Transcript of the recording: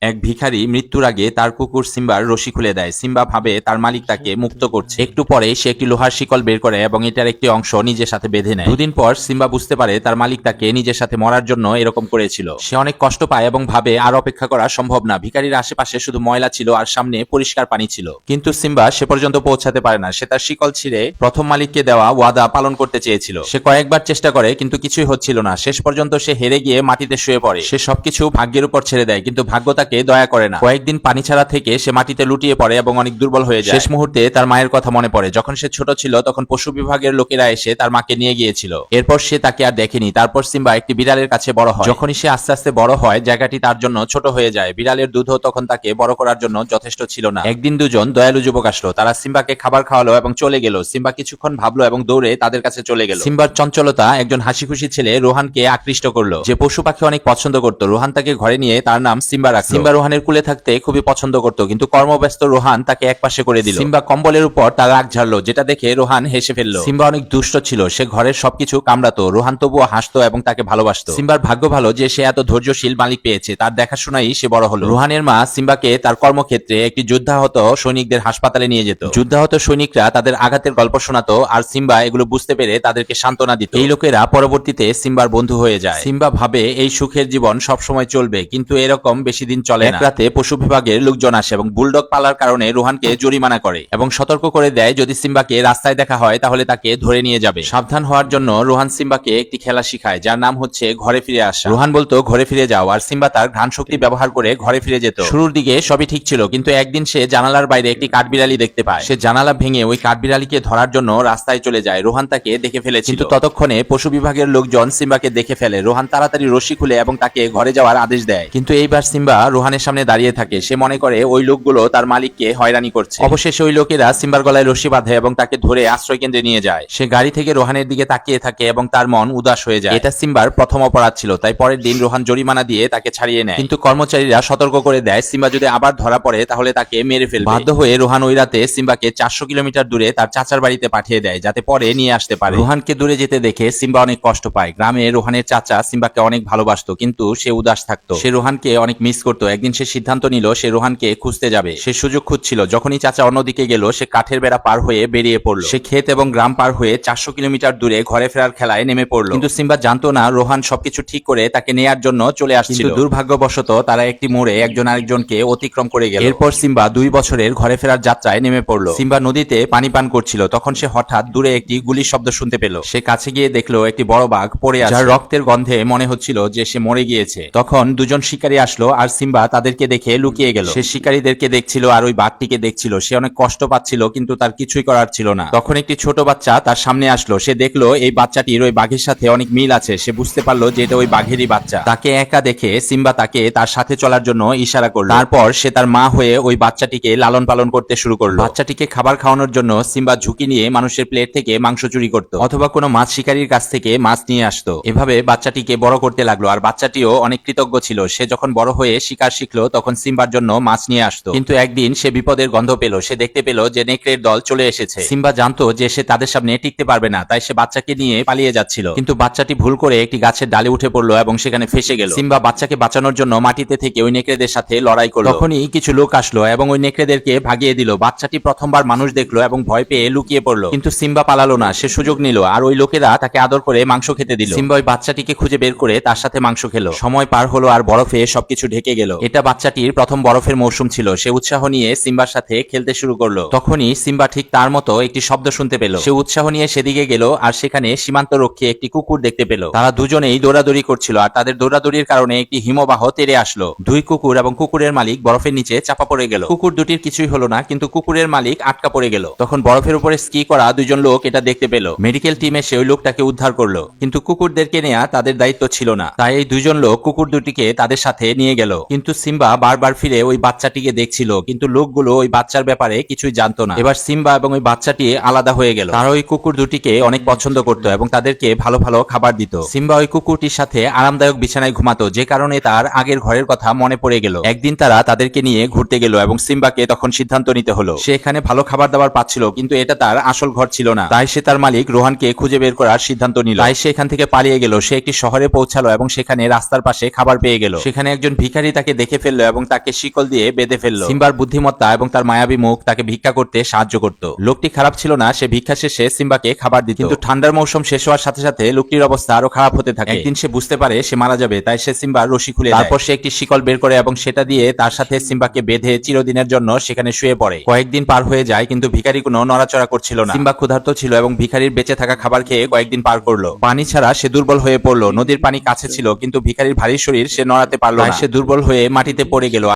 এক ভিখারি মৃত্যুর আগে তার কুকুর সিম্বার রশি খুলে দেয়। সিম্বা ভাবে তার মালিক তাকে মুক্ত করছে। একটু পরে সে একটি লোহার শিকল বের করে এবং এটার একটি অংশ নিজের সাথে বেঁধে নেয়। দুদিন পর সিম্বা বুঝতে পারে তার মালিক তাকে নিজের সাথে মরার জন্য এরকম করেছিল। সে অনেক কষ্ট পায় এবং ভাবে আর অপেক্ষা করা সম্ভব না। ভিখারির আশেপাশে শুধু ময়লা ছিল আর সামনে পরিষ্কার পানি ছিল, কিন্তু সিম্বা সে পর্যন্ত পৌঁছাতে পারে না। সে তার শিকল ছিঁড়ে প্রথম মালিককে দেওয়া ওয়াদা পালন করতে চেয়েছিল। সে কয়েকবার চেষ্টা করে কিন্তু কিছুই হচ্ছিল না। শেষ পর্যন্ত সে হেরে গিয়ে মাটিতে শুয়ে পড়ে। সে সবকিছু ভাগ্যের উপর ছেড়ে দেয়, কিন্তু ভাগ্য তাকে দয়া করে না। কয়েকদিন পানি ছাড়া থেকে সে মাটিতে লুটিয়ে পড়ে এবং অনেক দুর্বল হয়ে যায়। শেষ মুহূর্তে তার মায়ের কথা মনে পড়ে। যখন সে ছোট ছিল তখন পশু বিভাগের লোকেরা এসে তার মাকে নিয়ে গিয়েছিল। এরপর সে তাকে আর দেখেনি। তারপর সিম্বা একটি বিড়ালের কাছে বড় হয়। যখনই সে আস্তে আস্তে বড় হয়, জায়গাটি তার জন্য ছোট হয়ে যায়। বিড়ালের দুধও তখন তাকে বড় করার জন্য যথেষ্ট ছিল না। একদিন দুজন দয়ালু যুবক আসলো। তারা সিম্বাকে খাবার খাওয়ালো এবং চলে গেল। সিম্বা কিছুক্ষণ ভাবলো এবং দৌড়ে তাদের কাছে চলে গেল। সিম্বার চঞ্চলতা একজন হাসি খুশি ছেলে রোহানকে আকৃষ্ট করলো, যে পশু পাখি অনেক পছন্দ করত। রোহান তাকে ঘরে নিয়ে তার নাম সিম্বা রাখলো। সিম্বা রোহানের কুলে থাকতে খুবই পছন্দ করত, কিন্তু কর্মব্যস্ত রোহান তাকে একপাশে করে দিল। সিম্বা কম্বলের উপর তার রাগ ঝাড়লো, যেটা দেখে রোহান হেসে ফেললো। সিম্বা অনেক দুষ্ট ছিল। সে ঘরের সবকিছু কামড়াতো। রোহান তবুও হাসতো এবং তাকে ভালোবাসতো। সিম্বার ভাগ্য ভালো যে সে এত ধৈর্যশীল মালিক পেয়েছে। তার দেখাশোনাই সে বড় হলো। রোহানের মা সিম্বাকে তার কর্মক্ষেত্রে একটি যুদ্ধাহত সৈনিকদের হাসপাতালে নিয়ে যেত। যুদ্ধাহত সৈনিকরা তাদের আঘাতের গল্প শোনাতো আর সিম্বা এগুলো বুঝতে পেরে তাদেরকে সান্ত্বনা দিত। এই লোকেরা পরবর্তীতে সিম্বার বন্ধু হয়ে যায়। সিম্বা ভাবে এই সুখের জীবন সবসময় চলবে, কিন্তু এরকম বেশি দিন চলে না। এক রাতে পশু বিভাগের লোকজন আসে এবং বুলডগ পালার কারণে রোহানকে জরিমানা করে এবং সতর্ক করে দেয় যদি সিম্বাকে রাস্তায় দেখা হয় তাহলে তাকে ধরে নিয়ে যাবে। সাবধান হওয়ার জন্য রোহান সিম্বাকে একটি খেলা শিখায়, যার নাম হচ্ছে ঘরে ফিরে আসা। রোহান বলতো ঘরে ফিরে যাও, আর সিম্বা তার ঘ্রাণ শক্তি ব্যবহার করে ঘরে ফিরে যেত। শুরুর দিকে সবই ঠিক ছিল, কিন্তু একদিন সে জানালার বাইরে একটি কাঠবিড়ালি দেখতে পায়। সে জানালা ভেঙে ওই কাঠবিড়ালিকে ধরার জন্য রাস্তায় চলে যায়। রোহান তাকে দেখে ফেলেছিল, কিন্তু ততক্ষণে পশু বিভাগের লোকজন সিম্বাকে দেখে ফেলে। রোহান তাড়াতাড়ি রশি খুলে এবং তাকে ঘরে যাওয়ার আদেশ দেয়, কিন্তু এইবার সিম্বা রোহানের সামনে দাঁড়িয়ে থাকে। সে মনে করে ওই লোকগুলো তার মালিককে হয়রানি করছে। অবশেষে ওই লোকেরা সিম্বার গলায় রশি বাঁধে এবং তাকে ধরে আশ্রয় কেন্দ্রে নিয়ে যায়। সে গাড়ি থেকে রোহানের দিকে তাকিয়ে থাকে এবং তার মন উদাস হয়ে যায়। এটা সিম্বার প্রথম অপরাধ ছিল, তাই পরের দিন রোহান জরিমানা দিয়ে তাকে ছাড়িয়ে নেয়। কিন্তু কর্মচারীরা সতর্ক করে দেয় সিম্বা যদি আবার ধরা পড়ে তাহলে তাকে মেরে ফেলবে। বাধ্য হয়ে রোহান ওই রাতে সিম্বাকে 400 কিলোমিটার দূরে তার চাচার বাড়িতে পাঠিয়ে দেয়, যাতে পরে নিয়ে আসতে পারে। রোহানকে দূরে যেতে দেখে সিম্বা অনেক কষ্ট পায়। গ্রামে রোহানের চাচা সিম্বাকে অনেক ভালোবাসতো, কিন্তু সে উদাস থাকতো। সে রোহানকে অনেক মিস করতো। একদিন সে সিদ্ধান্ত নিল সে রোহানকে খুঁজতে যাবে। সে সুযোগ খুঁজছিল। যখনই চাচা অন্যদিকে গেল সে কাঠের বেড়া পার হয়ে বেরিয়ে পড়ল। সে ক্ষেত এবং গ্রাম পার হয়ে 400 কিলোমিটার দূরে ঘরে ফেরার খেলায় নেমে পড়ল। কিন্তু সিম্বা জানতো না রোহান সবকিছু ঠিক করে তাকে নেয়ার জন্য চলে আসছিল। দুর্ভাগ্যবশত তারা একটি মোড়ে একজন আরেকজনকে অতিক্রম করে গেল। এরপর সিম্বা 2 বছরের ঘরে ফেরার যাত্রায় নেমে পড়ল। সিম্বা নদীতে পানি পান করছিল। তখন সে হঠাৎ দূরে একটি গুলির শব্দ শুনতে পেল। সে কাছে গিয়ে দেখলো একটি বড় বাঘ পড়ে আছে, যার রক্তের গন্ধে মনে হচ্ছিল যে সে মরে গিয়েছে। তখন দুজন শিকারী আসলো আর সিম্বা তাদেরকে দেখে লুকিয়ে গেল। সে শিকারীদেরকে দেখছিল আর ওই বাঘটিকে দেখছিল। সে অনেক কষ্ট পাচ্ছিল, কিন্তু তার কিছুই করার ছিল না। তখন একটি ছোট বাচ্চা তার সামনে আসলো। সে দেখলো এই বাচ্চাটির ওই বাঘের সাথে অনেক মিল আছে। সে বুঝতে পারলো যে এটা ওই বাঘেরই বাচ্চা। তাকে একা দেখে সিম্বা তাকে তার সাথে চলার জন্য ইশারা করলো। তারপর সে তার মা হয়ে ওই বাচ্চাটিকে লালন পালন করতে শুরু করলো। বাচ্চাটিকে খাবার খাওয়ানোর জন্য সিম্বা ঝুঁকি নিয়ে মানুষের প্লেট থেকে মাংস চুরি করত, অথবা কোনো মাছ শিকারীর কাছ থেকে মাছ নিয়ে আসতো। এভাবে বাচ্চাটিকে বড় করতে লাগলো, আর বাচ্চাটিও অনেক কৃতজ্ঞ ছিল। সে যখন বড় হয়ে শিকার শিখলো তখন সিম্বার জন্য মাছ নিয়ে আসতো। কিন্তু একদিন সে বিপদের গন্ধ পেল। সে দেখতে পেল যে নেকড়ের দল চলে এসেছে। সিম্বা জানতো যে সে তাদের সামনে টিকতে পারবে না, তাই সে বাচ্চাকে নিয়ে পালিয়ে যাচ্ছিল। কিন্তু বাচ্চাটি ভুল করে একটি গাছের ডালে উঠে পড়লো এবং সেখানে ফেসে গেল। সিম্বা বাচ্চাকে বাঁচানোর জন্য মাটিতে থেকে ওই নেকড়েদের সাথে লড়াই করলো। তখনই কিছু লোক আসলো এবং ওই নেকড়েদেরকে ভাগিয়ে দিল। বাচ্চাটি প্রথমবার মানুষ দেখলো এবং ভয় পেয়ে লুকিয়ে পড়লো। কিন্তু সিম্বা পালালো না, সে সুযোগ নিল, আর ওই লোকেরা তাকে আদর করে মাংস খেতে দিল। সিম্বা ওই বাচ্চাটিকে খুঁজে বের করে তার সাথে মাংস খেলো। সময় পার হলো আর বরফে সবকিছু ঢেকে গেল। এটা বাচ্চাটির প্রথম বরফের মৌসুম ছিল। সে উৎসাহ নিয়ে সিম্বার সাথে খেলতে শুরু করলো। তখনই সিম্বা ঠিক তার মতো একটি শব্দ শুনতে পেল। সে উৎসাহ নিয়ে সেদিকে গেল আর সেখানে সীমান্ত রক্ষী একটি কুকুর দেখতে পেল। তারা দুজনেই দৌড়াদৌড়ি করছিল, আর তাদের দৌড়াদৌড়ির কারণে একটি হিমবাহ তেড়ে আসলো। 2 কুকুর এবং কুকুরের মালিক বরফের নিচে চাপা পড়ে গেল। কুকুর দুটির কিছুই হলো না, কিন্তু কুকুরের মালিক আটকা পড়ে গেল। তখন বরফের উপরে স্কি করা 2 জন লোক এটা দেখতে পেল। মেডিকেল টিম এসে ওই লোকটাকে উদ্ধার করলো, কিন্তু কুকুরদেরকে নেওয়া তাদের দায়িত্ব ছিল না। তাই এই 2 জন লোক কুকুর দুটিকে তাদের সাথে নিয়ে গেল। কিন্তু সিম্বা বারবার ফিরে ওই বাচ্চাটিকে দেখছিল, কিন্তু লোকগুলো ওই বাচ্চার ব্যাপারে কিছুই জানতো না। এবার সিম্বা এবং ওই বাচ্চাটি আলাদা হয়ে গেল। তারা ওই কুকুর দুটিকে অনেক পছন্দ করত এবং তাদেরকে ভালো ভালো খাবার দিত। সিম্বা ওই কুকুরটির সাথে আরামদায়ক বিছানায় ঘুমাতো, যে কারণে তার আগের ঘরের কথা মনে পড়ে গেল। একদিন তারা তাদেরকে নিয়ে ঘুরতে গেল এবং সিম্বাকে তখন সিদ্ধান্ত নিতে হলো। সে এখানে ভালো খাবার দাবার পাচ্ছিল, কিন্তু এটা তার আসল ঘর ছিল না। তাই সে তার মালিক রোহানকে খুঁজে বের করার সিদ্ধান্ত নিল। তাই সে এখান থেকে পালিয়ে গেল। সে একটি শহরে পৌঁছালো এবং সেখানে রাস্তার পাশে খাবার পেয়ে গেল। সেখানে একজন ভিখারি তাকে লোকটাকে দেখে ফেললো এবং তাকে শিকল দিয়ে বেঁধে ফেললো। সিম্বার বুদ্ধিমত্তা এবং তার মায়াবী মুখ তাকে ভিক্ষা করতে সাহায্য করত। লোকটি খারাপ ছিল না, সে ভিক্ষা শেষে সিম্বাকে খাবার দিত। কিন্তু ঠান্ডার মৌসুম শেষ হওয়ার সাথে সাথে লোকটির অবস্থা আরো খারাপ হতে থাকে। একদিন সে বুঝতে পারে সে মারা যাবে, তাই সে সিম্বার রশি খুলে দেয়। তারপর সে একটি শিকল বের করে এবং সেটা দিয়ে তার সাথে সিম্বাকে বেঁধে চিরদিনের জন্য সেখানে শুয়ে পড়ে। কয়েকদিন পার হয়ে যায় কিন্তু ভিখারি কোনো নড়াচড়া করছিল না। সিম্বা ক্ষুধার্ত ছিল এবং ভিখারির বেঁচে থাকা খাবার খেয়ে কয়েকদিন পার করলো। পানি ছাড়া সে দুর্বল হয়ে পড়লো। নদীর পানি কাছে ছিল কিন্তু ভিখারির ভারী শরীর সে নড়াতে পারলো না। সে দুর্বল হয়ে মাটিতে পড়ে গেল।